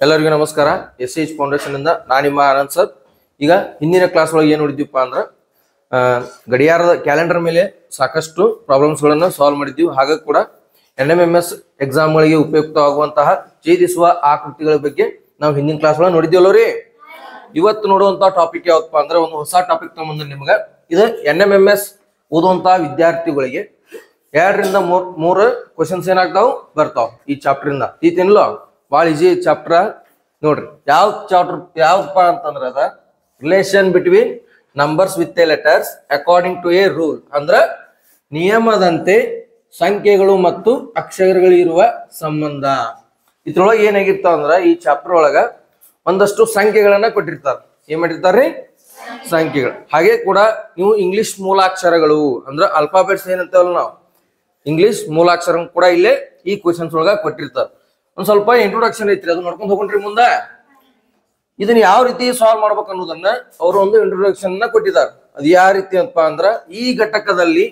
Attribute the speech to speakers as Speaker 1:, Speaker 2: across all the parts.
Speaker 1: ಎಲ್ಲರಿಗೂ ನಮಸ್ಕಾರ. SH foundation ಇಂದ ನಾನು ನಿಮ್ಮ ಆನಂದ್ ಸರ್. ಈಗ ಹಿಂದಿನ ಕ್ಲಾಸ್ ಒಳಗೆ ಏನು ನೋಡಿದ್ವಿಪ್ಪ ಅಂದ್ರೆ ಗಡಿಯಾರದ ಕ್ಯಾಲೆಂಡರ್ ಮೇಲೆ ಸಾಕಷ್ಟು ಪ್ರಾಬ್ಲಮ್ಸ್ಗಳನ್ನು ಸಾಲ್ವ್ ಮಾಡಿದ್ದೀವಿ. ಹಾಗಾಗಿ ಕೂಡ NMMS ಎಕ್ಸಾಮ್ಗಳಿಗೆ ಉಪಯುಕ್ತವಾಗುವಂತಹ ಛೇದಿಸುವ ಆಕೃತಿಗಳ ಬಗ್ಗೆ ನಾವು ಹಿಂದಿನ ಕ್ಲಾಸ್ ಒಳಗೆ ನೋಡಿದ್ದೀವಲ್ಲರಿ. ಇವತ್ತು ನೋಡುವಂತಹ ಟಾಪಿಕ್ ಯಾವತ್ತಪ್ಪ ಅಂದ್ರೆ ಒಂದು ಹೊಸ ಟಾಪಿಕ್ ತಗೊಂಬಂದ್ರೆ ನಿಮ್ಗೆ ಇದು NMMS ಓದುವಂತಹ ವಿದ್ಯಾರ್ಥಿಗಳಿಗೆ 2 ರಿಂದ 3 ಕ್ವಶನ್ಸ್ ಏನಾಗ್ತಾವ್ ಬರ್ತಾವ್ ಈ ಚಾಪ್ಟರ್ ಇಂದ. ಈತೇನಿಲ್ಲ ಭಾಳ ಈಜಿ ಚಾಪ್ಟರ್ ನೋಡ್ರಿ. ಯಾವ ಚಾಪ್ಟರ್ ಯಾವ್ದಪ್ಪ ಅಂತಂದ್ರ ಅದ relation between numbers with a letters according to a rule. ಅಂದ್ರ ನಿಯಮದಂತೆ ಸಂಖ್ಯೆಗಳು ಮತ್ತು ಅಕ್ಷರಗಳು ಇರುವ ಸಂಬಂಧ. ಇದ್ರೊಳಗೆ ಏನಾಗಿರ್ತಾವ ಅಂದ್ರ ಈ ಚಾಪ್ಟರ್ ಒಳಗ ಒಂದಷ್ಟು ಸಂಖ್ಯೆಗಳನ್ನ ಕೊಟ್ಟಿರ್ತಾರ. ಏನ್ ಮಾಡಿರ್ತಾರ್ರಿ? ಸಂಖ್ಯೆಗಳು. ಹಾಗೆ ಕೂಡ ನೀವು ಇಂಗ್ಲಿಷ್ ಮೂಲಾಕ್ಷರಗಳು ಅಂದ್ರ ಅಲ್ಫಾಬೆಟ್ಸ್ ಏನಂತೇವಲ್ಲ ನಾವು ಇಂಗ್ಲಿಷ್ ಮೂಲಾಕ್ಷರ ಕೂಡ ಇಲ್ಲೇ ಈ ಕ್ವಶನ್ಸ್ ಒಳಗ ಕೊಟ್ಟಿರ್ತಾರ. ಒಂದ್ ಸ್ವಲ್ಪ ಇಂಟ್ರೊಡಕ್ಷನ್ ಐತ್ರಿ, ಅದು ನೋಡ್ಕೊಂಡು ಹೋಗ್ರಿ. ಮುಂದೆ ಇದನ್ನ ಯಾವ ರೀತಿ ಸಾಲ್ವ್ ಮಾಡ್ಬೇಕು ಅನ್ನೋದನ್ನ ಅವರು ಒಂದು ಇಂಟ್ರೊಡಕ್ಷನ್ ಕೊಟ್ಟಿದ್ದಾರೆ. ಅದು ಯಾವ ರೀತಿ ಅಂತಪ್ಪ ಅಂದ್ರ ಈ ಘಟಕದಲ್ಲಿ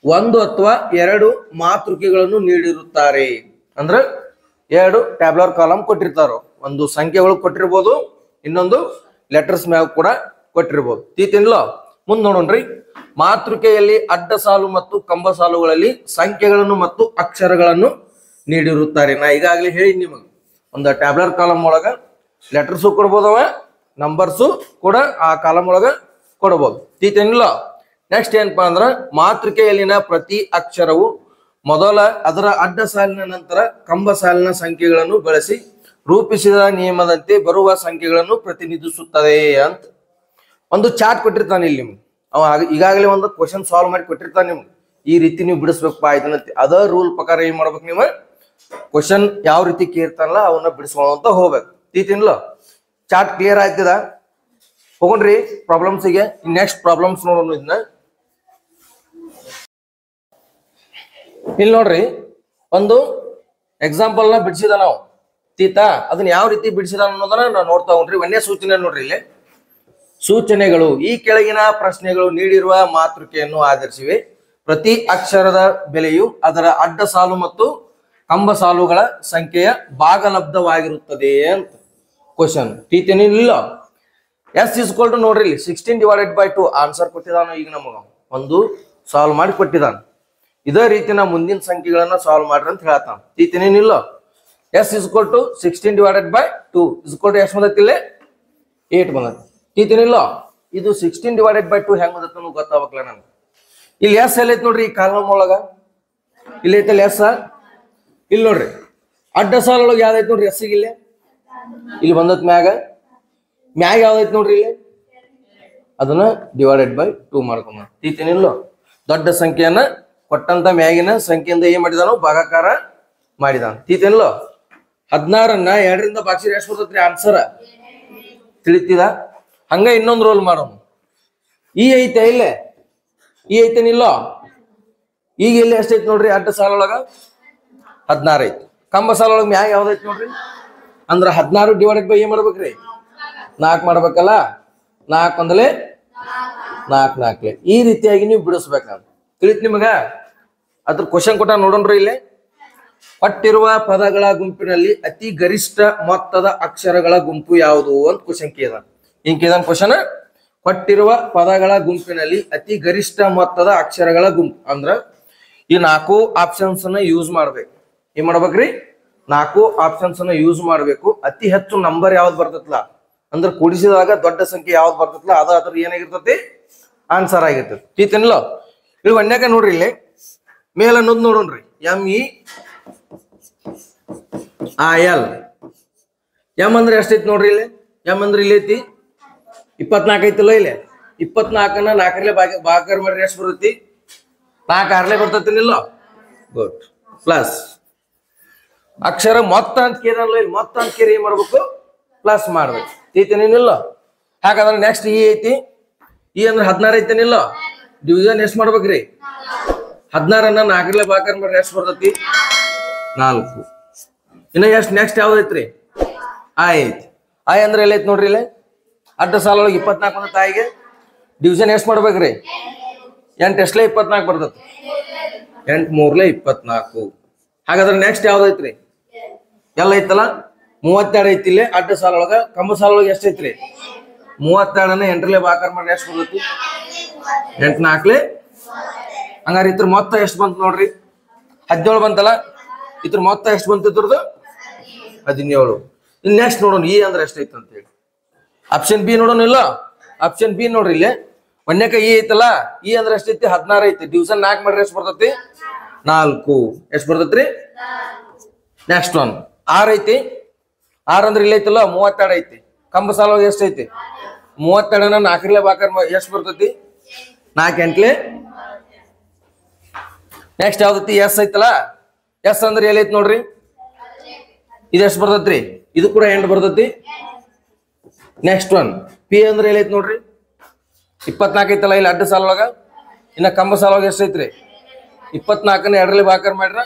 Speaker 1: 1 ಅಥವಾ 2 ಮಾತೃಕೆಗಳನ್ನು ನೀಡಿರುತ್ತಾರೆ. ಅಂದ್ರ 2 ಟ್ಯಾಬ್ಲರ್ ಕಾಲಮ್ ಕೊಟ್ಟಿರ್ತಾರೋ, ಒಂದು ಸಂಖ್ಯೆಗಳು ಕೊಟ್ಟಿರ್ಬೋದು, ಇನ್ನೊಂದು ಲೆಟರ್ಸ್ ಮ್ಯಾಗ ಕೂಡ ಕೊಟ್ಟಿರ್ಬೋದು. ತೀತಿನ್ಲ ಮುಂದ್ ನೋಡೋಣ್ರಿ. ಮಾತೃಕೆಯಲ್ಲಿ ಅಡ್ಡ ಸಾಲು ಮತ್ತು ಕಂಬ ಸಾಲುಗಳಲ್ಲಿ ಸಂಖ್ಯೆಗಳನ್ನು ಮತ್ತು ಅಕ್ಷರಗಳನ್ನು ನೀಡಿರುತ್ತಾರೆ. ನಾ ಈಗಾಗಲೇ ಹೇಳಿ ನಿಮಗೆ ಒಂದು ಟ್ಯಾಬ್ಲರ್ ಕಾಲಮ್ ಒಳಗ ಲೆಟರ್ಸು ಕೊಡ್ಬೋದವ, ನಂಬರ್ಸು ಕೂಡ ಆ ಕಾಲಮ್ ಒಳಗ ಕೊಡಬಹುದು. ತೀತೇನಿಲ್ಲ. ನೆಕ್ಸ್ಟ್ ಏನಪ್ಪಾ ಅಂದ್ರ ಮಾತೃಕೆಯಲ್ಲಿನ ಪ್ರತಿ ಅಕ್ಷರವು ಮೊದಲ ಅದರ ಅಡ್ಡ ಸಾಲಿನ ನಂತರ ಕಂಬ ಸಾಲಿನ ಸಂಖ್ಯೆಗಳನ್ನು ಬಳಸಿ ರೂಪಿಸಿದ ನಿಯಮದಂತೆ ಬರುವ ಸಂಖ್ಯೆಗಳನ್ನು ಪ್ರತಿನಿಧಿಸುತ್ತದೆ ಅಂತ ಒಂದು ಚಾರ್ಟ್ ಕೊಟ್ಟಿರ್ತಾನೆ ಇಲ್ಲಿ ನಿಮ್ಗೆ. ಅವ ಈಗಾಗಲೇ ಒಂದು ಕ್ವಶನ್ ಸಾಲ್ವ್ ಮಾಡಿ ಕೊಟ್ಟಿರ್ತಾನೆ ನಿಮ್ಗೆ. ಈ ರೀತಿ ನೀವು ಬಿಡಿಸ್ಬೇಕಪ್ಪ ಇದನ್ನಂತೆ. ಅದ ರೂಲ್ ಪ್ರಕಾರ ಏನ್ ಮಾಡ್ಬೇಕು, ನೀವು ಕ್ವಶನ್ ಯಾವ ರೀತಿ ಕೇಳ್ತಾನಲ್ಲ ಅವನ್ನ ಬಿಡಿಸ್ಕೊಂತ ಹೋಗ್ಬೇಕು. ತೀತಿನ್ಲ ಚಾರ್ಟ್ ಕ್ಲಿಯರ್ ಆಯ್ತದ? ಹೋಗೋಣ್ರಿ ಪ್ರಾಬ್ಲಮ್ಸ್ಗೆ. ನೆಕ್ಸ್ಟ್ ಪ್ರಾಬ್ಲಮ್ಸ್ ನೋಡೋಣ. ಇದನ್ನ ಇಲ್ಲಿ ನೋಡ್ರಿ, ಒಂದು ಎಕ್ಸಾಂಪಲ್ ನ ಬಿಡಿಸಿದ ನಾವು ತೀತಾ. ಅದನ್ನ ಯಾವ ರೀತಿ ಬಿಡಿಸಿದ ಅನ್ನೋದನ್ನ ನಾವು ನೋಡ್ತಾ ಹೋಗ್ರಿ. ಒಂದೇ ಸೂಚನೆ ನೋಡ್ರಿ ಇಲ್ಲಿ. ಸೂಚನೆಗಳು: ಈ ಕೆಳಗಿನ ಪ್ರಶ್ನೆಗಳು ನೀಡಿರುವ ಮಾತೃಕೆಯನ್ನು ಆಧರಿಸಿವೆ. ಪ್ರತಿ ಅಕ್ಷರದ ಬೆಲೆಯು ಅದರ ಅಡ್ಡ ಸಾಲು ಮತ್ತು ಕಂಬ ಸಾಲುಗಳ ಸಂಖ್ಯೆಯ ಭಾಗಲಬ್ಧವಾಗಿರುತ್ತದೆ ಅಂತ ಕ್ವಶನ್. ತೀತೇನಿಲ್ಲ. S = ನೋಡ್ರಿ ಇಲ್ಲಿ 16/2 ಆನ್ಸರ್ ಕೊಟ್ಟಿದಾನ. ಈಗ ನಮಗ ಒಂದು ಸಾಲ್ವ್ ಮಾಡಿ ಕೊಟ್ಟಿದ್ದಾನ. ಇದೇ ರೀತಿ ನಾವು ಮುಂದಿನ ಸಂಖ್ಯೆಗಳನ್ನ ಸಾಲ್ವ್ ಮಾಡ್ರಿ ಅಂತ ಹೇಳ್ತಾನ. ತೀತೇನಿಲ್ಲ. S = 16/2 ಎಷ್ಟು ಬಂದೈತಿ? 8 ಬಂದೈತಿ. ತೀತೇನಿಲ್ಲ. ಇದು 16/2 ಹೆಂಗ್ ಬಂದೈತಿ ಅನ್ನೋದು ಗೊತ್ತಾಗಬೇಕಲ್ಲ ನನ್ಗೆ. ಇಲ್ಲಿ S ಎಲ್ಲೈತಿ ನೋಡ್ರಿ, ಈ ಕಾಲಮ್ ಒಳಗ ಇಲ್ಲಿ ಐತಲ್ಲ S. ಇಲ್ಲಿ ನೋಡ್ರಿ ಅಡ್ಡ ಸಾಲೊಳಗೆ ಯಾವ್ದೈತಿ ನೋಡ್ರಿ S ಇಲ್ಲಿ ಬಂದತ್. ಮ್ಯಾಗ ಯಾವ್ದೈತಿ ನೋಡ್ರಿ ಇಲ್ಲಿ, ಅದನ್ನ /2 ಮಾಡ್ಕೊಂಡ. ತೀತೇನಿಲ್ಲ. ದೊಡ್ಡ ಸಂಖ್ಯೆಯನ್ನ ಕೊಟ್ಟಂತ ಮ್ಯಾಗಿನ ಸಂಖ್ಯೆಯಿಂದ ಏನ್ ಮಾಡಿದಾನು? ಭಾಗಾಕಾರ ಮಾಡಿದಾನ. ತೀತೇನಿಲ್ಲ. 16ನ್ನ 2 ರಿಂದ ಭಾಗಿಸಿದ್ರೆ ಎಷ್ಟು ಬರ್ತೈತ್ರಿ ಆನ್ಸರ್? ತಿಳಿತಿದ? ಹಂಗ ಇನ್ನೊಂದು ರೋಲ್ ಮಾಡೋಣ. ಈ ಐತೆ ಇಲ್ಲೇ, ಈ ಐತೇನಿಲ್ಲ. ಈಗ ಇಲ್ಲಿ ಎಷ್ಟೈತಿ ನೋಡ್ರಿ? ಅಡ್ಡ ಸಾಲೊಳಗ 16 ಐತಿ. ಕಂಬ ಸಾಲೊಳಗ ಮ್ಯಾಗ ಯಾವ್ದೈತಿ ನೋಡ್ರಿ? ಅಂದ್ರ 16 ಏನ್ ಮಾಡ್ಬೇಕ್ರಿ? 4 ಮಾಡ್ಬೇಕಲ್ಲ. 4 ಒಂದಲೆ 4 4. ಈ ರೀತಿಯಾಗಿ ನೀವು ಬಿಡಿಸ್ಬೇಕಂತ ತಿಳಿತ್ ನಿಮಗ. ಅದ್ರ ಕ್ವಶನ್ ಕೊಟ್ಟ ನೋಡೋಣ್ರಿ. ಇಲ್ಲಿ ಕೊಟ್ಟಿರುವ ಪದಗಳ ಗುಂಪಿನಲ್ಲಿ ಅತಿ ಗರಿಷ್ಠ ಮೊತ್ತದ ಅಕ್ಷರಗಳ ಗುಂಪು ಯಾವುದು ಅಂತ ಕ್ವಶನ್ ಕೇಳಿದಾನ. ಹಿಂಗ್ ಕೇಳಿದಾನ ಕ್ವಶನ್. ಕೊಟ್ಟಿರುವ ಪದಗಳ ಗುಂಪಿನಲ್ಲಿ ಅತಿ ಗರಿಷ್ಠ ಮೊತ್ತದ ಅಕ್ಷರಗಳ ಗುಂಪು ಅಂದ್ರ ಈ 4 ಆಪ್ಷನ್ಸ್ ಅನ್ನ ಯೂಸ್ ಮಾಡ್ಬೇಕು. ಏನ್ ಮಾಡ್ಬೇಕ್ರಿ? 4 ಆಪ್ಷನ್ಸ್ ಅನ್ನ ಯೂಸ್ ಮಾಡ್ಬೇಕು. ಅತಿ ಹೆಚ್ಚು ನಂಬರ್ ಯಾವ್ದು ಬರ್ತೈತಲ್ಲ ಅಂದ್ರೆ ಕೂಡಿಸಿದಾಗ ದೊಡ್ಡ ಸಂಖ್ಯೆ ಯಾವ್ದು ಬರ್ತೈತಲ್ಲ ಅದ್ರ ಏನಾಗಿರ್ತತಿ? ಆನ್ಸರ್ ಆಗಿರ್ತೈತಿ. ತೀತೇನಿಲ್ಲ. ಇಲ್ಲಿ ಒಂದ್ಯಾಕ ನೋಡ್ರಿ, ಇಲ್ಲಿ ಮೇಲ್ ಅನ್ನೋದು ನೋಡೋಣ್ರಿ. MEIL. ಎಮ್ ಅಂದ್ರೆ ಎಷ್ಟೈತಿ ನೋಡ್ರಿ ಇಲ್ಲಿ? ಎಮ್ ಅಂದ್ರೆ ಇಲ್ಲಿ ಐತಿ 24 ಐತಿಲ್ಲ. ಇಲ್ಲಿ 24ನ್ನ 4ರಲ್ಲಿ ಭಾಗಾಕಾರ ಮಾಡ್ರಿ ಎಷ್ಟು ಬರ್ತೈತಿ? 4 6 ಬರ್ತೈತಿನಿಲ್ಲ. ಗುಡ್. ಪ್ಲಸ್ ಅಕ್ಷರ ಮೊತ್ತ ಅಂತ ಕೇಳಲ್ಲ. ಇಲ್ಲಿ ಮೊತ್ತ ಅಂತ ಕೇಳಿ ಏನ್ ಮಾಡ್ಬೇಕು? ಪ್ಲಸ್ ಮಾಡ್ಬೇಕು. ತೀತೇನಿಲ್ಲ. ಹಾಗಾದ್ರೆ ನೆಕ್ಸ್ಟ್ ಈ ಐತಿ. ಈ ಅಂದ್ರೆ 16 ಐತೇನಿಲ್ಲ. ಡಿವಿಷನ್ ಎಷ್ಟು ಮಾಡ್ಬೇಕ್ರಿ? 16 4 ಭಾಗಾಕಾರ ಮಾಡ್ರಿ ಎಷ್ಟು ಬರ್ತೈತಿ 4. ಇನ್ನ ಎಷ್ಟು ನೆಕ್ಸ್ಟ್ ಯಾವ್ದು ಐತ್ರಿ ಐತಿ. ಐ ಅಂದ್ರೆ ಎಲ್ಲೈತಿ ನೋಡ್ರಿ ಇಲ್ಲಿ ಅಡ್ಡ ಸಾಲ ಒಳಗೆ 24 ಬಂದ ತಾಯಿಗೆ ಡಿವಿಷನ್ ಎಷ್ಟು ಮಾಡ್ಬೇಕ್ರಿ 8 ಎಷ್ಟಲೇ 24 ಬರ್ತೈತಿ 8 3 24. ಹಾಗಾದ್ರೆ ನೆಕ್ಸ್ಟ್ ಯಾವ್ದು ಐತ್ರಿ ಎಲ್ಲ ಐತಲ್ಲ 32 ಐತಿ ಇಲ್ಲಿ ಅಡ್ಡ ಸಾಲ ಒಳಗ. ಕಂಬ ಸಾಲ ಒಳಗೆ ಎಷ್ಟು ಐತ್ರಿ 32 8 ಭಾಗಾಕಾರ ಮಾಡ್ರಿ ಎಷ್ಟು ಬರ್ತೈತಿ 8 4 ಹಂಗಾರೆ ಇದ್ರ ಮೊತ್ತ ಎಷ್ಟು ಬಂತು ನೋಡ್ರಿ 17 ಬಂತಲ್ಲ. ಇದ್ರ ಮೊತ್ತ ಎಷ್ಟು ಬಂತು ಇದ್ರದ್ದು 17. ಇನ್ ನೆಕ್ಸ್ಟ್ ನೋಡೋಣ ಇ ಅಂದ್ರೆ ಎಷ್ಟೈತೆ ಅಂತ ಹೇಳಿ. ಆಪ್ಷನ್ ಬಿ ನೋಡೋಣ ಇಲ್ಲ. ಆಪ್ಷನ್ ಬಿ ನೋಡ್ರಿ ಇಲ್ಲಿ ಒಂದನೇಕ ಇ ಐತಲ್ಲ ಇ ಅಂದ್ರೆ ಎಷ್ಟೈತಿ 16 ಐತಿ. ಡಿವಿಷನ್ 4 ಮಾಡ್ರಿ ಎಷ್ಟು ಬರ್ತೈತಿ 4. ಎಷ್ಟು ಬರ್ತೈತ್ರಿ. ನೆಕ್ಸ್ಟ್ ಒನ್ ಆರ್ ಐತಿ. ಆರ್ ಅಂದ್ರೆ ಇಲ್ಲಿ ಐತಲ್ಲ 32 ಐತಿ. ಕಂಬ ಸಾಲ ಒಳಗೆ ಎಷ್ಟು ಐತಿ 32 4 ಭಾಗಾಕಾರ ಎಷ್ಟು ಬರ್ತೈತಿ 4 8. ನೆಕ್ಸ್ಟ್ ಯಾವ್ದೈತಿ ಎಸ್ ಐತಲ್ಲ ಎಸ್ ಅಂದ್ರೆ ಎಲ್ಲಿ ಐತಿ ನೋಡ್ರಿ ಇದು ಎಷ್ಟು ಬರ್ತೈತ್ರಿ ಇದು ಕೂಡ 8 ಬರ್ತೈತಿ. ನೆಕ್ಸ್ಟ್ ಒನ್ ಪಿ ಅಂದ್ರೆ ಎಲ್ಲಿ ಐತಿ ನೋಡ್ರಿ 24 ಐತಲ್ಲ ಇಲ್ಲಿ ಅಡ್ಡ ಸಾಲ ಒಳಗ. ಇನ್ನ ಕಂಬ ಸಾಲ ಒಳಗೆ ಎಷ್ಟು ಐತ್ರಿ 24 2 ಭಾಗಾಕಾರ ಮಾಡ್ರ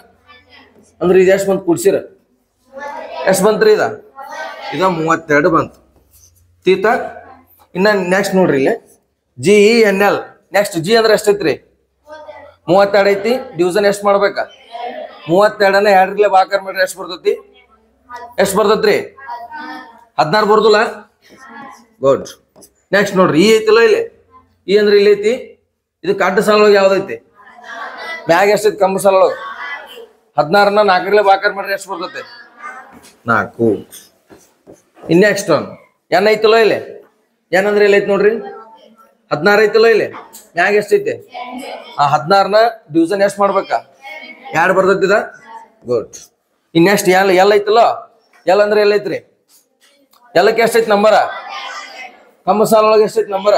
Speaker 1: ಅಂದ್ರೆ ಇದು ಎಷ್ಟು ಬಂತು ಕುಡ್ಸಿರ ಎಷ್ಟು ಬಂತ್ರಿ ಇದ 32 ಬಂತು ತೀತ. ಇನ್ನ ನೆಕ್ಸ್ಟ್ ನೋಡ್ರಿ ಇಲ್ಲಿ G E N L. Next G ಅಂದ್ರೆ ಎಷ್ಟೈತ್ರಿ 32 ಐತಿ. ಡಿವಿಷನ್ ಎಷ್ಟು ಮಾಡ್ಬೇಕ 32 2 ಭಾಗಾಕಾರ ಮಾಡ್ರಿ ಎಷ್ಟು ಬರ್ತೈತಿ ಎಷ್ಟು ಬರ್ತೈತ್ರಿ 16 ಬರ್ದಲ್ಲ. ಗುಡ್. ನೆಕ್ಸ್ಟ್ ನೋಡ್ರಿ ಇ ಐತಿಲ್ಲ ಇಲ್ಲಿ ಇ ಅಂದ್ರೆ ಇಲ್ಲಿ ಐತಿ. ಇದಕ್ಕೆ ಅಡ್ಡ ಸಾಲ ಒಳಗೆ ಯಾವ್ದೈತಿ ಮ್ಯಾಗ ಎಷ್ಟೈತಿ ಕಂಬ ಸಾಲ ಒಳಗೆ 16 4 ಭಾಗಾಕಾರ ಮಾಡ್ರಿ ಎಷ್ಟು ಬರ್ತೈತಿ 4. ಇನ್ ನೆಕ್ಸ್ಟ್ ಒನ್ ಎನ್ ಐತಿಲ್ಲ ಇಲ್ಲಿ ಎನ್ ಅಂದ್ರೆ ಇಲ್ಲಿ ಐತಿ ನೋಡ್ರಿ 16 ಐತಿಲ್ಲ ಇಲ್ಲಿ ಮ್ಯಾಗ ಎಷ್ಟೈತಿ ಆ 16 ಡಿವಿಷನ್ ಎಷ್ಟು ಮಾಡ್ಬೇಕ 2 ಬರ್ತೈತಿದ. ಗುಡ್. ಇನ್ ನೆಕ್ಸ್ಟ್ ಎಲ್ ಐತಲ್ಲ ಎಲ್ ಅಂದ್ರೆ ಎಲ್ಲ ಐತ್ರಿ ಎಲ್ಲಕ್ಕೆ ಎಷ್ಟೈತಿ ನಂಬರ ಕಂಬ ಸಾಲ ಒಳಗೆ ಎಷ್ಟೈತಿ ನಂಬರ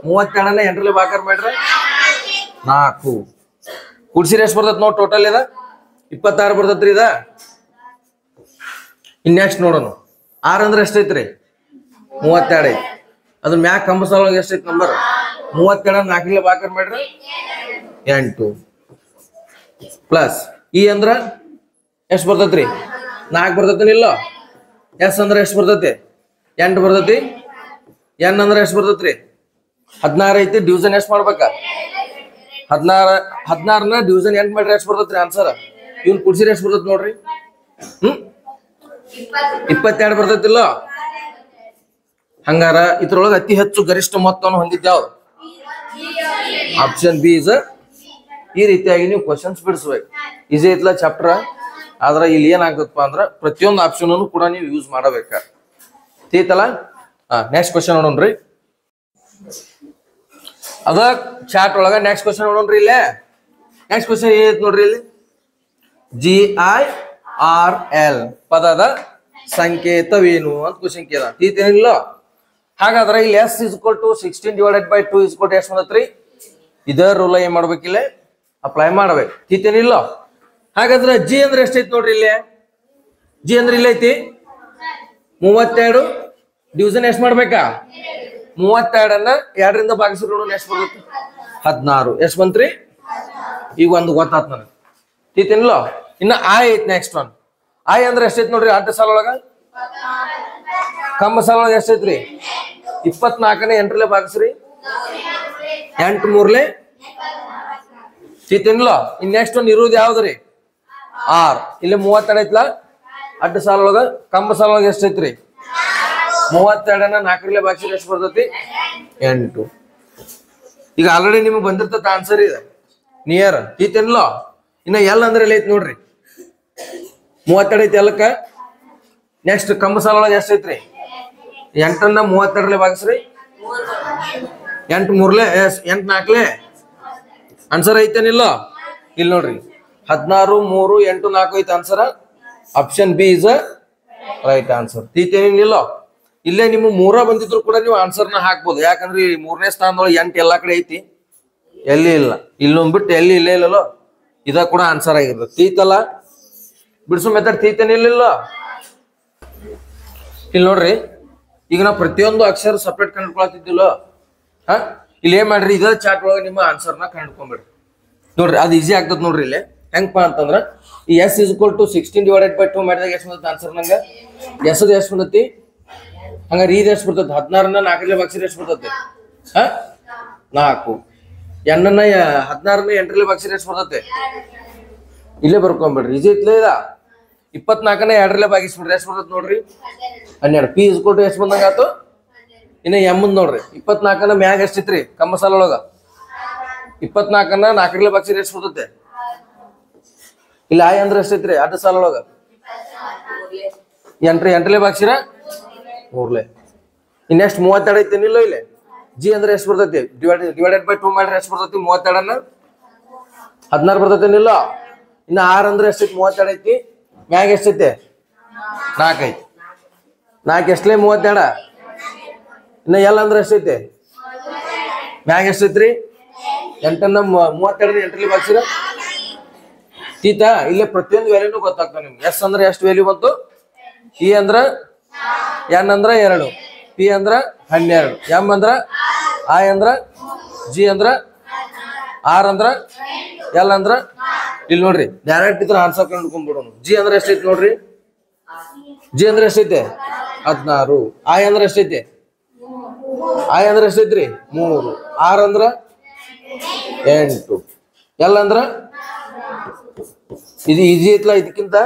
Speaker 1: 32 8 ಭಾಗಾಕಾರ ಮಾಡ್ರಿ 4. ಕುಡ್ಸಿರಿ ಎಷ್ಟು ಬರ್ತೈತಿ ನೋಡಿ ಟೋಟಲ್ ಇದ 26 ಬರ್ತೈತ್ರಿ ಇದ. ಇನ್ ನೆಕ್ಸ್ಟ್ ನೋಡೋಣ ಆರ್ ಅಂದ್ರೆ ಎಷ್ಟೈತ್ರಿ 32 ಐತಿ. ಅದ್ರ ಮ್ಯಾಗ ಕಂಬ ಸಾಲ ಒಳಗೆ ಎಷ್ಟೈತಿ ನಂಬರ್ 32 4 ಭಾಗಾಕಾರ ಮಾಡ್ರಿ 8 ಪ್ಲಸ್ ಇ ಅಂದ್ರ ಎಷ್ಟು ಬರ್ತೈತ್ರಿ 4 ಬರ್ತೈತಿ ಇಲ್ಲ. ಎಸ್ ಅಂದ್ರೆ ಎಷ್ಟು ಬರ್ತೈತಿ 8 ಬರ್ತೈತಿ. ಎನ್ ಅಂದ್ರೆ ಎಷ್ಟು ಬರ್ತೈತ್ರಿ 16 ಐತಿ. ಡಿವಿಷನ್ ಎಷ್ಟು ಮಾಡ್ಬೇಕ 16 ಡಿವಿಷನ್ 8 ಮಾಡ್ರಿ ಎಷ್ಟು ಬರ್ತೈತ್ರಿ ಆನ್ಸರ್. ಇವ್ನ ಕುಡ್ಸಿರಿ ಎಷ್ಟು ಬರ್ತೈತಿ ನೋಡ್ರಿ 22 ಬರ್ತೈತಿಲ್ಲ. ಹಂಗಾರ ಇದ್ರೊಳಗೆ ಅತಿ ಹೆಚ್ಚು ಗರಿಷ್ಠ ಮೊತ್ತವನ್ನು ಹೊಂದಿದ್ದ ಯಾವ್ದು ಆಪ್ಷನ್ ಬಿ ಇಸ್. ಈ ರೀತಿಯಾಗಿ ನೀವು ಕ್ವಶನ್ಸ್ ಬಿಡಿಸ್ಬೇಕು. ಈಸಿ ಐತ್ಲ ಚಾಪ್ಟರ್. ಆದ್ರೆ ಇಲ್ಲಿ ಏನಾಗ್ತದಪ್ಪ ಅಂದ್ರ ಪ್ರತಿಯೊಂದು ಆಪ್ಷನ್ ಕೂಡ ನೀವು ಯೂಸ್ ಮಾಡಬೇಕ ತೀತಲ್ಲ. ನೆಕ್ಸ್ಟ್ ಕ್ವಶನ್ ನೋಡೋಣ್ರಿ ಅದ ಚಾರ್ಟ್ ಒಳಗ. ನೆಕ್ಸ್ಟ್ ಕ್ವಶನ್ ನೋಡೋಣ್ರಿ ಇಲ್ಲೇ. ನೆಕ್ಸ್ಟ್ ಕ್ವಶನ್ ಏನೈತಿ ನೋಡ್ರಿ ಇಲ್ಲಿ GIRL ಪದದ ಸಂಕೇತವೇನು ಅಂತ ಕ್ವಶನ್ ಕೇಳ ತೀತೇನಿಲ್ಲ. ಹಾಗಾದ್ರೆ ಇಲ್ಲಿ S = 16 / 2 = ಎಷ್ಟು ಬಂದತ್ರಿ ಇದರ ರೂಲ್ ಏನ್ ಮಾಡ್ಬೇಕಿಲ್ಲ ಅಪ್ಲೈ ಮಾಡ್ಬೇಕು ತೀತೇನಿಲ್ಲ. ಹಾಗಾದ್ರೆ ಜಿ ಅಂದ್ರೆ ಎಷ್ಟೈತಿ ನೋಡ್ರಿ ಇಲ್ಲಿ ಜಿ ಅಂದ್ರೆ ಇಲ್ಲ ಐತಿ 32. ಡಿವಿಷನ್ ಎಷ್ಟು ಮಾಡ್ಬೇಕಾ 32 2 ಭಾಗಿಸಿ ನೋಡೋಣ ಎಷ್ಟು ಬರುತ್ತೆ 16. ಎಷ್ಟು ಬಂತ್ರಿ ಈಗ ಒಂದು ಗೊತ್ತಾತ್ ನನಗೆ ತೀತೇನಿಲ್ಲ. ಇನ್ನ ಐ ಐತಿ. ನೆಕ್ಸ್ಟ್ ಒನ್ ಐ ಅಂದ್ರೆ ಎಷ್ಟೈತಿ ನೋಡ್ರಿ ಅಡ್ಡ ಸಾಲ ಒಳಗ ಕಂಬ ಸಾಲ ಒಳಗೆ ಎಷ್ಟೈತ್ರಿ 24 8 ಭಾಗಿಸ್ರಿ 8 3 ತೀತೇನಿಲ್ಲ. ಇನ್ ನೆಕ್ಸ್ಟ್ ಒನ್ ಇರೋದು ಯಾವ್ದ್ರಿ ಆರ್. ಇಲ್ಲಿ 32 ಐತ್ಲ ಅಡ್ಡ ಸಾಲ ಒಳಗ ಕಂಬ ಸಾಲ ಒಳಗೆ ಎಷ್ಟೈತ್ರಿ 32 4 ಭಾಗಿಸ್ರಿ ಎಷ್ಟು ಬರ್ತೈತಿ 8. ಈಗ ಆಲ್ರೆಡಿ ನಿಮ್ಗೆ ಬಂದಿರ್ತದ ಆನ್ಸರ್ ಇದೆ ನಿಯರ್ ತೀತೇನಿಲ್ಲ. ಇನ್ನ ಎಲ್ ಅಂದ್ರೆ ಎಲ್ಲ ಐತಿ ನೋಡ್ರಿ 32 ಐತಿ ಎಲ್ಲಕ್ಕ. ನೆಕ್ಸ್ಟ್ ಕಂಬ ಸಾಲ ಒಳಗೆ ಎಷ್ಟೈತ್ರಿ 8 32 ಭಾಗಿಸ್ರಿ 8 3 8 4 ಆನ್ಸರ್ ಐತೇನಿಲ್ಲ. ಇಲ್ಲಿ ನೋಡ್ರಿ 16 3 8 4 ಐತಿ answer. Option B is right answer ತೀತೇನಿಲ್ಲ. ಇಲ್ಲೇ ನಿಮ್ಮ 3 ಬಂದಿದ್ರು ಕೂಡ ನೀವು ಆನ್ಸರ್ನ ಹಾಕ್ಬೋದು. ಯಾಕಂದ್ರೆ ಈ 3ನೇ ಸ್ಥಾನದೊಳಗೆ 8 ಎಲ್ಲಾ ಕಡೆ ಐತಿ ಎಲ್ಲಿ ಇಲ್ಲ. ಇಲ್ಲೊಂದ್ಬಿಟ್ಟು ಎಲ್ಲಿ ಇಲ್ಲೇ ಇಲ್ಲೋ ಇದ ಕೂಡ ಆನ್ಸರ್ ಆಗಿರ್ತದೆ ತೀತಲ್ಲ. ಬಿಡಿಸೋ ಮೆಥಡ್ ತೀತೇನಿಲ್ಲ. ಇಲ್ಲಿ ನೋಡ್ರಿ ಈಗ ನಾವು ಪ್ರತಿಯೊಂದು ಅಕ್ಷರ ಸಪ್ರೇಟ್ ಕಂಡುಕೊಳ್ತಿದ್ದಿಲ್ಲ. ಇಲ್ಲಿ ಏನ್ ಮಾಡ್ರಿ ಇದ ಚಾರ್ಟ್ ಒಳಗೆ ನಿಮ್ಮ ಆನ್ಸರ್ನ ಕಂಡುಕೊಂಡ್ಬಿಡ್ರಿ ನೋಡ್ರಿ ಅದು ಈಸಿ ಆಗ್ತದ ನೋಡ್ರಿ ಇಲ್ಲಿ ಹೆಂಗಪ್ಪ ಅಂತಂದ್ರ ಈ S = 16/2 ಮಾಡಿದಾಗ ಎಷ್ಟು ಬಂದೈತಿ ಆನ್ಸರ್ ನಂಗೆ S ಎಷ್ಟು ಬಂದೈತಿ ಹಂಗಾರೆ ಇದು ಎಷ್ಟು ಬರ್ತೈತಿ 16ನ್ನ 4ರಲ್ಲಿ ಭಾಗಿಸಿದ್ರೆ ಎಷ್ಟು ಬರ್ತೈತಿ 4 n ನ್ನ 16ನ್ನ 8ರಲ್ಲಿ ಭಾಗಿಸಿದ್ರೆ ಎಷ್ಟು ಬರ್ತೈತಿ ಇಲ್ಲೇ ಬರ್ಕೊಂಡ್ಬಿಡ್ರಿ ಈಜಿ ಐತ್ಲೇ ಇದ 24ನ್ನ 2ರಲ್ಲಿ ಭಾಗಿಸ್ಬಿಡ್ರಿ ಎಷ್ಟು ಬರ್ತೈತಿ ನೋಡ್ರಿ 12 P = ಎಷ್ಟು ಬಂದಂಗ ಆತು ಇನ್ನ M ನೋಡ್ರಿ 24ನ್ನ ಮ್ಯಾಗ ಎಷ್ಟಿತ್ರಿ ಕಂಬ ಸಾಲ ಒಳಗ 24ನ್ನ 4ರಲ್ಲಿ ಭಾಗಿಸಿದ್ರೆ ಎಷ್ಟು ಬರ್ತೈತಿ ಇಲ್ಲ I ಅಂದ್ರೆ ಎಷ್ಟೈತ್ರಿ ಅಡ್ಡ ಸಾಲ ಒಳಗ 8ರಲ್ಲಿ ಭಾಗಿಸಿರ 3 ನೆಕ್ಸ್ಟ್ 32 ಐತೇನಿಲ್ಲ ಇಲ್ಲಿ G ಅಂದ್ರೆ ಎಷ್ಟು ಬರ್ತೈತಿ ಡಿವೈಡೆಡ್ ಬೈ 2 ಮಾಡಿದ್ರೆ ಎಷ್ಟು ಬರ್ತೈತಿ 32ನ್ನ 16 ಬರ್ತೈತೇನಿಲ್ಲ ಇನ್ನ R ಅಂದ್ರೆ ಎಷ್ಟೈತಿ 32 ಐತಿ ಮ್ಯಾಗ ಎಷ್ಟೈತಿ 4 ಐತಿ 4 ಎಷ್ಟಲೇ 32 ಇನ್ನ L ಅಂದ್ರೆ ಎಷ್ಟೈತಿ ಮ್ಯಾಗ ಎಷ್ಟೈತ್ರಿ 8ನ್ನ 32ನ್ನ 8ರಲ್ಲಿ ಭಾಗಿಸಿರ ತೀತಾ ಇಲ್ಲೇ ಪ್ರತಿಯೊಂದು ವ್ಯಾಲ್ಯೂನು ಗೊತ್ತಾಗ್ತಾವ ನಿಮ್ಗೆ S ಅಂದ್ರೆ ಎಷ್ಟು ವ್ಯಾಲ್ಯೂ ಬಂತು E ಅಂದ್ರ N ಅಂದ್ರ 2 P ಅಂದ್ರ 12 M ಅಂದ್ರ I ಅಂದ್ರ G ಅಂದ್ರ R ಅಂದ್ರ L ಅಂದ್ರ ಇಲ್ಲಿ ನೋಡ್ರಿ ಡೈರೆಕ್ಟ್ ಇದ್ರ ಆನ್ಸರ್ ಕಂಡುಕೊಂಡ್ಬಿಡೋಣ G ಅಂದ್ರೆ ಎಷ್ಟೈತಿ ನೋಡ್ರಿ G ಅಂದ್ರೆ ಎಷ್ಟೈತೆ 16 I ಅಂದ್ರೆ ಎಷ್ಟೈತೆ I ಅಂದ್ರೆ ಎಷ್ಟೈತ್ರಿ 3 R ಅಂದ್ರ 8 L ಅಂದ್ರ ಇದು ಈಜಿ ಐತ್ಲ ಇದಕ್ಕಿಂತ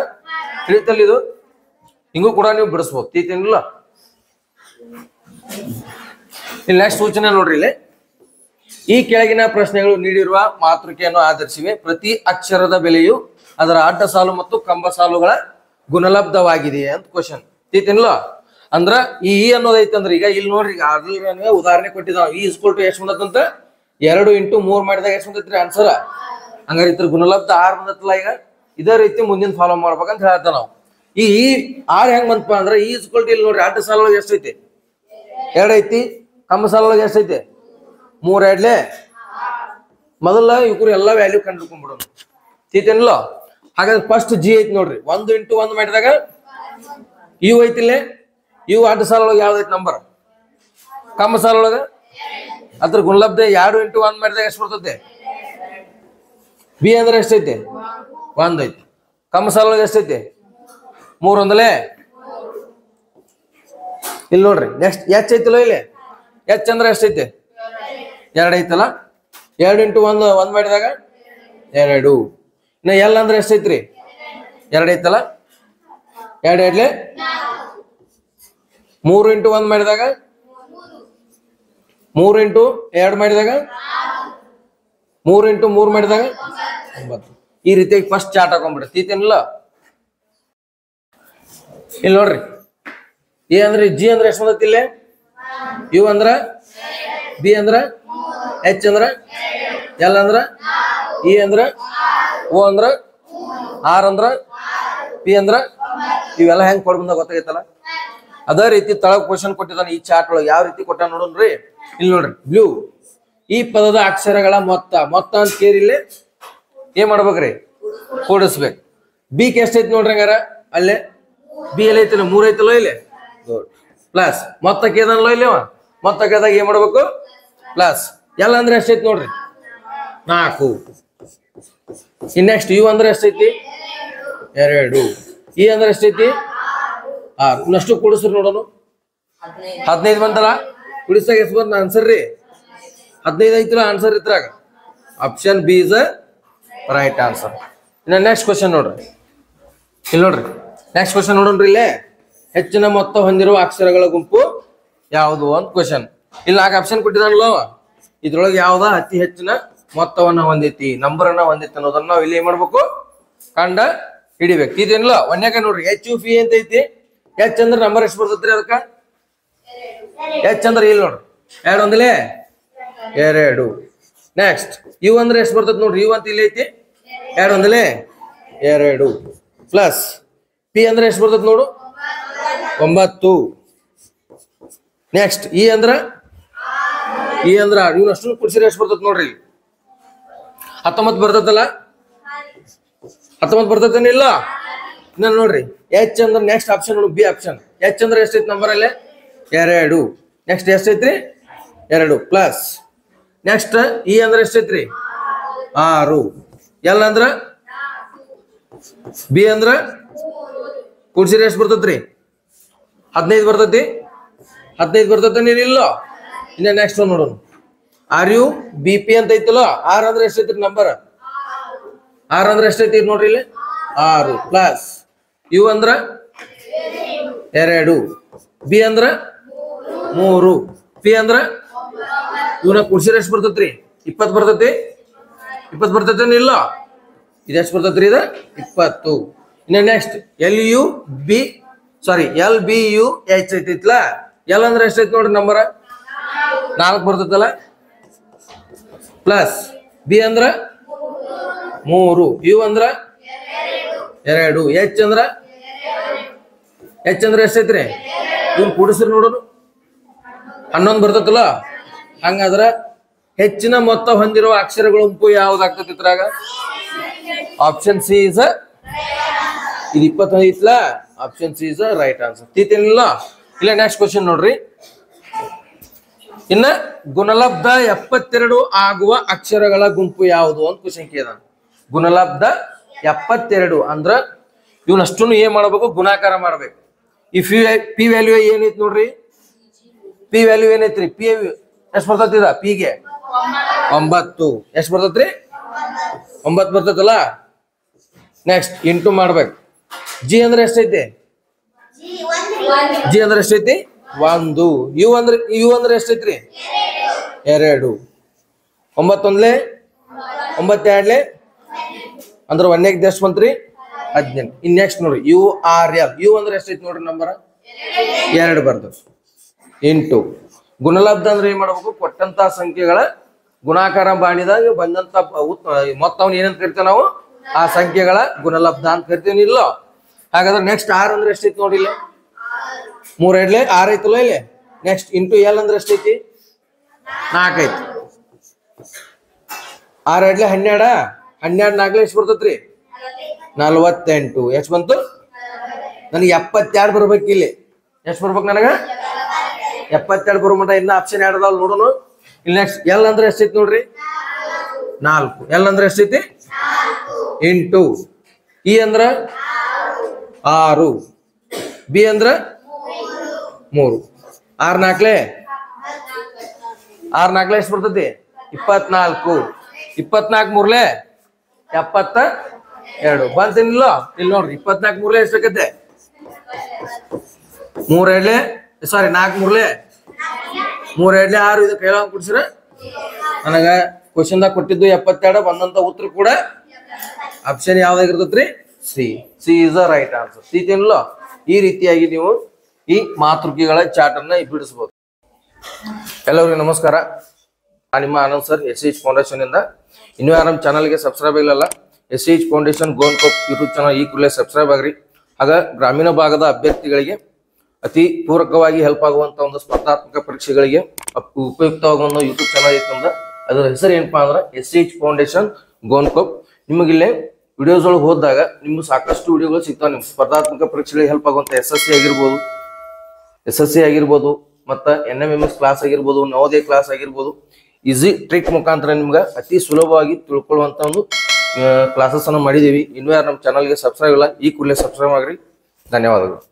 Speaker 1: ತಿಳಿತಲ್ಲ ಇದು ಹಿಂಗೂ ಕೂಡ ನೀವು ಬಿಡಿಸ್ಬೋದು ತೀತೇನಿಲ್ಲ ಇಲ್ಲಿ ನೆಕ್ಸ್ಟ್ ಸೂಚನೆ ನೋಡ್ರಿ ಇಲ್ಲಿ ಈ ಕೆಳಗಿನ ಪ್ರಶ್ನೆಗಳು ನೀಡಿರುವ ಮಾತೃಕೆಯನ್ನು ಆಧರಿಸಿವೆ ಪ್ರತಿ ಅಕ್ಷರದ ಬೆಲೆಯು ಅದರ ಅಡ್ಡ ಸಾಲು ಮತ್ತು ಕಂಬ ಸಾಲುಗಳ ಗುಣಲಬ್ಧವಾಗಿದೆ ಅಂತ ಕ್ವಶನ್ ತೀತೇನಿಲ್ಲ ಅಂದ್ರ ಈ ಅನ್ನೋದೈತೆ ಅಂದ್ರೆ ಈಗ ಇಲ್ಲಿ ನೋಡ್ರಿ ಈಗ ಆಗ್ಲೇ ಉದಾಹರಣೆ ಕೊಟ್ಟಿದ್ದಾವ E = ಎಷ್ಟು ಬಂದತ್ತಂತ 2 × 3 ಮಾಡಿದಾಗ ಎಷ್ಟು ಬಂದೈತ್ರಿ ಆನ್ಸರ್ ಹಂಗಾರೆ ಇದ್ರ ಗುಣಲಬ್ಧ 6 ಬಂದತ್ತಲ್ಲ ಈಗ ಇದೇ ರೀತಿ ಮುಂದಿನ ಫಾಲೋ ಮಾಡ್ಬೇಕಂತ ಹೇಳ್ತಾ ನಾವು ಈ R ಹೆಂಗ್ ಬಂತಪ್ಪ ಅಂದ್ರೆ E = ಇಲ್ಲಿ ನೋಡ್ರಿ ಅಡ್ಡ ಸಾಲ ಒಳಗೆ ಎಷ್ಟೈತಿ 2 ಐತಿ ಕಂಬ ಸಾಲ ಒಳಗೆ ಎಷ್ಟೈತಿ 3 2 ಮೊದಲ ಇವ್ರು ಎಲ್ಲಾ ವ್ಯಾಲ್ಯೂ ಕಂಡುಕೊಂಡ್ಬಿಡೋಣ ತೀತೇನಿಲ್ಲ ಹಾಗಾದ್ರೆ ಫಸ್ಟ್ G ಐತಿ ನೋಡ್ರಿ 1 × 1 ಮಾಡಿದಾಗ U ಐತಿಲ್ಲ U ಅಡ್ಡ ಸಾಲ ಒಳಗೆ ಯಾವ್ದೈತಿ ನಂಬರ್ ಕಂಬ ಸಾಲ ಒಳಗ ಅದ್ರ ಗುಣಲಬ್ಧ 2 × 1 ಮಾಡಿದಾಗ ಎಷ್ಟು ಬರ್ತೈತೆ B ಅಂದ್ರೆ ಎಷ್ಟೈತೆ 1 ಐತಿ ಕಂಬ ಸಾಲ ಒಳಗೆ ಎಷ್ಟೈತೆ 3 ಒಂದಲೇ ಇಲ್ಲಿ ನೋಡ್ರಿ ನೆಕ್ಸ್ಟ್ H ಐತಿಲ್ಲ ಇಲ್ಲಿ H ಅಂದ್ರೆ ಎಷ್ಟೈತೆ 2 ಐತಲ್ಲ 2 × 1 ಮಾಡಿದಾಗ 2 ಇನ್ನ L ಅಂದ್ರೆ ಎಷ್ಟೈತ್ರಿ 2 ಐತಲ್ಲ 2 2 3 × 1 ಮಾಡಿದಾಗ 3 × 2 ಮಾಡಿದಾಗ 3 × 3 ಮಾಡಿದಾಗ 9 ಈ ರೀತಿಯಾಗಿ ಫಸ್ಟ್ ಚಾರ್ಟ್ ಹಾಕೊಂಡ್ಬಿಡ್ರಿ ತೀತೇನಿಲ್ಲ ಇಲ್ಲಿ ನೋಡ್ರಿ A ಅಂದ್ರೆ G ಅಂದ್ರೆ ಎಷ್ಟು ಬಂದೈತಿ ಇಲ್ಲಿ U ಅಂದ್ರ B ಅಂದ್ರ H ಅಂದ್ರ L ಅಂದ್ರ E ಅಂದ್ರ O ಅಂದ್ರ R ಅಂದ್ರ P ಅಂದ್ರ ಇವೆಲ್ಲ ಹೆಂಗ್ ಕೊಡ್ ಬಂದಾಗ ಗೊತ್ತಾಗೈತಲ್ಲ ಅದೇ ರೀತಿ ತಳಗ್ ಕ್ವಶನ್ ಕೊಟ್ಟಿದ್ದಾನೆ ಈ ಚಾರ್ಟ್ ಒಳಗೆ ಯಾವ ರೀತಿ ಕೊಟ್ಟ ನೋಡೋಣ್ರಿ ಇಲ್ಲಿ ನೋಡ್ರಿ ಬ್ಲೂ ಈ ಪದದ ಅಕ್ಷರಗಳ ಮೊತ್ತ ಅಂತ ಕೇರಿಲ್ಲಿ ಏನ್ ಮಾಡ್ಬೇಕ್ರಿ ಕೂಡಿಸ್ಬೇಕು ಬಿ ಗೆ ಎಷ್ಟೈತಿ ನೋಡ್ರಿ ಹಂಗಾರ ಅಲ್ಲೇ ಬಿ ಎಲ್ಲಿ ಐತಿಲ್ಲ 3 ಐತಲ್ಲ ಇಲ್ಲಿ ಪ್ಲಸ್ ಮೊತ್ತಕ್ಕೆ ಏದಲ್ಲ ಇಲ್ಲಿ ಮೊತ್ತಕ್ಕೆದಾಗ ಏನ್ ಮಾಡ್ಬೇಕು ಪ್ಲಸ್ ಎಲ್ಲ ಅಂದ್ರೆ ಎಷ್ಟೈತಿ ನೋಡ್ರಿ 4 ಇನ್ ನೆಕ್ಸ್ಟ್ ಯು ಅಂದ್ರೆ ಎಷ್ಟೈತಿ 2 ಈ ಅಂದ್ರೆ ಎಷ್ಟೈತಿ 6 ಇನ್ನಷ್ಟು ಕೂಡಿಸ್ರಿ ನೋಡೋಣ 15 ಬಂತಲ್ಲ ಕೂಡಿಸಾಗ ಎಷ್ಟು ಬಂತ ಆನ್ಸರ್ ರೀ 15 ಐತಿಲ್ಲ ಆನ್ಸರ್ ಇದ್ರಾಗ option B is right answer ಇನ್ನ ನೆಕ್ಸ್ಟ್ ಕ್ವಶನ್ ನೋಡ್ರಿ ಇಲ್ಲಿ ನೋಡ್ರಿ ನೆಕ್ಸ್ಟ್ ಕ್ವಶನ್ ನೋಡೋಣ್ರಿ ಇಲ್ಲೇ ಹೆಚ್ಚಿನ ಮೊತ್ತ ಹೊಂದಿರುವ ಅಕ್ಷರಗಳ ಗುಂಪು ಯಾವುದು ಅಂತ ಕ್ವಶನ್ ಇಲ್ಲಿ 4 ಆಪ್ಷನ್ ಕೊಟ್ಟಿದಾನಲ್ಲ ಇದ್ರೊಳಗೆ ಯಾವ್ದ ಅತಿ ಹೆಚ್ಚಿನ ಮೊತ್ತವನ್ನ ಹೊಂದೈತಿ ನಂಬರ್ ಅನ್ನ ಹೊಂದೈತಿ ಅನ್ನೋದನ್ನ ನಾವು ಇಲ್ಲಿ ಏನ್ ಮಾಡ್ಬೇಕು ಕಂಡ ಹಿಡಿಬೇಕು ಇದೇನಿಲ್ಲ ಒಂದ್ಯಾಕ ನೋಡ್ರಿ ಎಚ್ ಯು ಪಿ ಅಂತ ಐತಿ ಎಚ್ ಅಂದ್ರೆ ನಂಬರ್ ಎಷ್ಟು ಬರ್ತೈತ್ರಿ ಅದಕ್ಕ ಎಚ್ ಅಂದ್ರೆ ಇಲ್ಲಿ ನೋಡ್ರಿ 2 ಒಂದಲೇ 2 ನೆಕ್ಸ್ಟ್ ಯು ಅಂದ್ರೆ ಎಷ್ಟು ಬರ್ತೈತಿ ನೋಡ್ರಿ ಯು ಅಂತ ಇಲ್ಲಿ ಐತಿ 2 ಒಂದಲೇ 2 ಪ್ಲಸ್ ಪಿ ಅಂದ್ರೆ ಎಷ್ಟು ಬರ್ತೈತಿ ನೋಡು 9 ನೆಕ್ಸ್ಟ್ ಇ ಅಂದ್ರ ಇವನಷ್ಟು ಕುಡಿಸಿದ್ರೆ ಎಷ್ಟು ಬರ್ತೈತಿ ನೋಡ್ರಿ 19 ಬರ್ತೈತಲ್ಲ 19 ಬರ್ತೈತೇನ ಇಲ್ಲ ಇನ್ನ ನೋಡ್ರಿ ಎಚ್ ಅಂದ್ರೆ ನೆಕ್ಸ್ಟ್ ಆಪ್ಷನ್ ನೋಡು ಬಿ ಆಪ್ಷನ್ ಎಚ್ ಅಂದ್ರೆ ಎಷ್ಟೈತಿ ನಂಬರ್ ಅಲ್ಲೇ 2 ನೆಕ್ಸ್ಟ್ ಎಷ್ಟೈತ್ರಿ 2 ಪ್ಲಸ್ ನೆಕ್ಸ್ಟ್ ಇ ಅಂದ್ರೆ ಎಷ್ಟೈತ್ರಿ 6 ಎಲ್ ಅಂದ್ರ ಬಿ ಅಂದ್ರ ಕೂಡ್ಸಿರಿ ಎಷ್ಟು ಬರ್ತೈತ್ರಿ 15 ಬರ್ತೈತಿ 15 ಬರ್ತೈತಿ ನೀನಿಲ್ಲ ಇನ್ನ ನೆಕ್ಸ್ಟ್ ಒನ್ ನೋಡೋಣ ಆರ್ ಯು ಬಿ ಪಿ ಅಂತ ಐತಿಲ್ಲ ಆರ್ ಅಂದ್ರೆ ಎಷ್ಟೈತಿ ನಂಬರ್ ಆರ್ ಅಂದ್ರೆ ಎಷ್ಟೈತಿ ನೋಡ್ರಿ ಇಲ್ಲಿ 6 ಪ್ಲಸ್ ಯು ಅಂದ್ರ 2 ಬಿ ಅಂದ್ರ 3 ಪಿ ಅಂದ್ರ ಇವನ ಕೂಡ್ಸಿರಿ ಎಷ್ಟು ಬರ್ತೈತ್ರಿ 20 ಬರ್ತೈತಿ 20 ಬರ್ತೈತಿ ಇಲ್ಲ ಇದೆಷ್ಟು ಬರ್ತೈತ್ರಿ ಇದು 20 ಇನ್ನ next L U B sorry L B U H ಐತಿತ್ಲ ಎಲ್ ಅಂದ್ರೆ ಎಷ್ಟೈತಿ ನೋಡ್ರಿ ನಂಬರ್ 4 ಬರ್ತೈತಲ್ಲ ಪ್ಲಸ್ ಬಿ ಅಂದ್ರ 3 ಯು ಅಂದ್ರ 2 ಎಚ್ ಅಂದ್ರ ಎಷ್ಟೈತ್ರಿ ಇವ್ನ ಕೂಡಿಸ್ರಿ ನೋಡೋಣ 11 ಬರ್ತೈತಲ್ಲ ಹಂಗಾದ್ರ ಹೆಚ್ಚಿನ ಮೊತ್ತ ಹೊಂದಿರುವ ಅಕ್ಷರಗಳ ಗುಂಪು ಯಾವ್ದಾಗ್ತೈತಿ ಇದ್ರಾಗ ಆಪ್ಷನ್ ಸಿ ಇಸ್ ಇದು 20 ಐತ್ಲ option C is right answer ತೀತೇನಿಲ್ಲ ಇಲ್ಲ ನೆಕ್ಸ್ಟ್ ಕ್ವಶನ್ ನೋಡ್ರಿ ಇನ್ನ ಗುಣಲಬ್ಧ 72 ಆಗುವ ಅಕ್ಷರಗಳ ಗುಂಪು ಯಾವುದು ಅಂತ ಕ್ವಶನ್ ಕೇಳಿದ ಗುಣಲಬ್ಧ 72 ಅಂದ್ರ ಇವನಷ್ಟನ್ನು ಏನ್ ಮಾಡ್ಬೇಕು ಗುಣಾಕಾರ ಮಾಡ್ಬೇಕು ಈ ಪಿ ವ್ಯಾಲ್ಯೂ ಏನೈತಿ ನೋಡ್ರಿ ಪಿ ವ್ಯಾಲ್ಯೂ ಏನೈತ್ರಿ ಪಿ ಎಷ್ಟು ಬರ್ತೈತಿ ಪಿ ಗೆ 9 ಎಷ್ಟು ಬರ್ತೈತ್ರಿ 9 ಬರ್ತೈತಲ್ಲ ನೆಕ್ಸ್ಟ್ ಇಂಟು ಮಾಡ್ಬೇಕು ಜಿ ಅಂದ್ರೆ ಎಷ್ಟೈತಿ ಜಿ ಅಂದ್ರೆ ಎಷ್ಟೈತಿ 1 ಯು ಅಂದ್ರೆ ಎಷ್ಟೈತ್ರಿ 2 9 ಒಂದ್ಲೆ 9 ಎರಡ್ಲೆ ಅಂದ್ರೆ ಒಂದೇಕ್ ಎಷ್ಟು ಬಂತ್ರಿ 18 ಇನ್ ನೆಕ್ಸ್ಟ್ ನೋಡ್ರಿ ಯು ಆರ್ ಎಲ್ ಯು ಅಂದ್ರೆ ಎಷ್ಟೈತಿ ನೋಡ್ರಿ ನಂಬರ್ 2 ಬರ್ತದೆ ಇಂಟು ಗುಣಲಬ್ಧ ಅಂದ್ರೆ ಏನ್ ಮಾಡ್ಬೇಕು ಕೊಟ್ಟಂತ ಸಂಖ್ಯೆಗಳ ಗುಣಾಕಾರ ಮಾಡಿದಾಗ ಬಂದಂತ ಮೊತ್ತವನ್ನ ಏನಂತ ಕರಿತೇವೆ ನಾವು ಆ ಸಂಖ್ಯೆಗಳ ಗುಣಲಬ್ಧ ಅಂತ ಕರಿತೀವಿ ಇಲ್ಲ ಹಾಗಾದ್ರೆ ನೆಕ್ಸ್ಟ್ ಆರ್ ಅಂದ್ರೆ ಎಷ್ಟೈತಿ ನೋಡಿ ಇಲ್ಲಿ 3 ಎರಡ್ಲೆ 6 ಐತಲ್ಲ ಇಲ್ಲಿ ನೆಕ್ಸ್ಟ್ ಇಂಟು ಎಲ್ ಅಂದ್ರೆ ಎಷ್ಟೈತಿ 4 ಐತಿ 6 ಎರಡ್ಲೆ 12 12 4 ಎಷ್ಟು ಬರ್ತೈತ್ರಿ 48 ಎಷ್ಟು ಬಂತು ನನಗೆ 72 ಬರ್ಬೇಕು ಇಲ್ಲಿ ಎಷ್ಟು ಬರ್ಬೇಕು ನನಗ 72 ಬರೋ ಮಟ ಇನ್ನ ಆಪ್ಷನ್ 2 ಅದಾವ ನೋಡೋಣ ಇಲ್ಲಿ ನೆಕ್ಸ್ಟ್ ಎಲ್ ಅಂದ್ರೆ ಎಷ್ಟೈತಿ ನೋಡ್ರಿ 4 ಎಲ್ ಅಂದ್ರೆ ಎಷ್ಟೈತಿ ಇಂಟು ಇ ಅಂದ್ರ 6 ಬಿ ಅಂದ್ರ 3 6 4 ಎಷ್ಟು ಬರ್ತೈತಿ 24 24 3 72 ಬಂತೇನಿಲ್ಲ ಇಲ್ಲಿ ನೋಡ್ರಿ 24 3 ಎಷ್ಟೈತೆ 3 ಎರಡ್ಲೆ ಸಾರಿ 4 3 3 ಎರಡ್ಲೆ 6 ಇದು ಕೈಲ ಕೊಡ್ಸಿರ ನನಗ ಕ್ವಶನ್ ದಾಗ ಕೊಟ್ಟಿದ್ದು 72 ಬಂದಂತ ಉತ್ತರ ಕೂಡ ಆಪ್ಷನ್ ಯಾವ್ದಾಗಿರ್ತೈತ್ರಿ C C is the right answer ಸೀತೇನಿಲ್ಲ ಈ ರೀತಿಯಾಗಿ ನೀವು ಈ ಮಾತೃಕೆಗಳ ಚಾರ್ಟ್ ಅನ್ನ ಬಿಡಿಸಬಹುದು ಎಲ್ಲರಿಗೂ ನಮಸ್ಕಾರ ನಾನು ನಿಮ್ಮ ಆನಂದ್ ಸರ್ SH ಫೌಂಡೇಶನ್ ಇಂದ ಇನ್ನೂ ಯಾರು ನಮ್ಮ ಚಾನಲ್ಗೆ ಸಬ್ಸ್ಕ್ರೈಬ್ ಇಲ್ಲ SH ಫೌಂಡೇಶನ್ ಗೋನ್ಕೋಪ್ ಯೂಟ್ಯೂಬ್ ಚಾನಲ್ ಈ ಕೂಡಲೇ ಸಬ್ಸ್ಕ್ರೈಬ್ ಆಗ್ರಿ ಆಗ ಗ್ರಾಮೀಣ ಭಾಗದ ಅಭ್ಯರ್ಥಿಗಳಿಗೆ ಅತಿ ಪೂರಕವಾಗಿ ಹೆಲ್ಪ್ ಆಗುವಂತ ಒಂದು ಸ್ಪರ್ಧಾತ್ಮಕ ಪರೀಕ್ಷೆಗಳಿಗೆ ಉಪಯುಕ್ತವಾಗುವ ಯೂಟ್ಯೂಬ್ ಚಾನಲ್ ಐತಂದ ಅದರ ಹೆಸರು ಏನಪ್ಪಾ ಅಂದ್ರೆ SH ಫೌಂಡೇಶನ್ ಗೋನ್ಕೋಪ್ ನಿಮಗಿಲ್ಲೇ ವಿಡಿಯೋಸ್ ಒಳಗೆ ಹೋದಾಗ ನಿಮ್ಗೆ ಸಾಕಷ್ಟು ವಿಡಿಯೋಗಳು ಸಿಗ್ತಾವೆ ನಿಮ್ಗೆ ಸ್ಪರ್ಧಾತ್ಮಕ ಪರೀಕ್ಷೆಗಳಿಗೆ ಹೆಲ್ಪ್ ಆಗುವಂತ SSC ಆಗಿರ್ಬೋದು ಮತ್ತು NMMS ಕ್ಲಾಸ್ ಆಗಿರ್ಬೋದು ನವೋದಯ ಕ್ಲಾಸ್ ಆಗಿರ್ಬೋದು ಈಸಿ ಟ್ರಿಕ್ ಮುಖಾಂತರ ನಿಮ್ಗೆ ಅತಿ ಸುಲಭವಾಗಿ ತಿಳ್ಕೊಳ್ಳುವಂತ ಒಂದು ಕ್ಲಾಸಸ್ ಅನ್ನು ಮಾಡಿದೀವಿ ಇನ್ನೂ ಯಾರು ನಮ್ಮ ಚಾನಲ್ಗೆ ಸಬ್ಸ್ಕ್ರೈಬ್ ಇಲ್ಲ ಈ ಕೂಡಲೇ ಸಬ್ಸ್ಕ್ರೈಬ್ ಆಗ್ರಿ ಧನ್ಯವಾದಗಳು